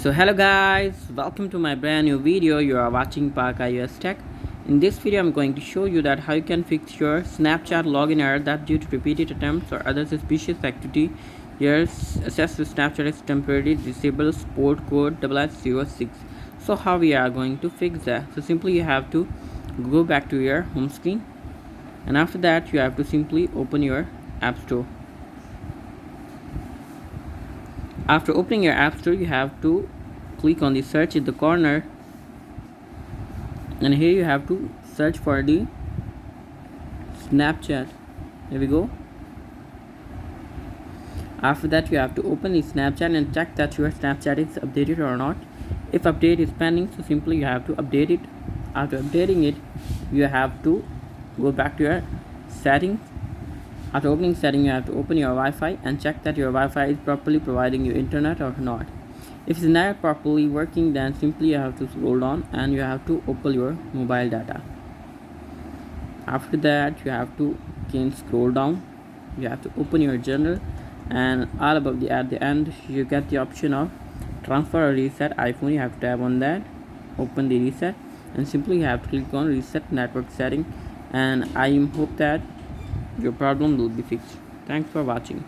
So hello guys, welcome to my brand new video. You are watching Park iOS Tech. In this video I'm going to show you that how you can fix your Snapchat login error that due to repeated attempts or other suspicious activity. Your access to Snapchat is temporarily disabled port code 0006. So how we are going to fix that? So simply you have to go back to your home screen, and after that you have to simply open your App Store. After opening your App Store, you have to click on the search in the corner, and here you have to search for the Snapchat. Here we go. After that you have to open the Snapchat and check that your Snapchat is updated or not. If update is pending, so simply you have to update it. After updating it, you have to go back to your settings. After opening setting, you have to open your Wi-Fi and check that your Wi-Fi is properly providing you internet or not. If it's not properly working, then simply you have to scroll down and you have to open your mobile data. After that you have to again scroll down. You have to open your general, and all above at the end you get the option of transfer or reset iPhone. You have to tap on that, open the reset, and simply you have to click on reset network setting, and I hope that your problem will be fixed. Thanks for watching.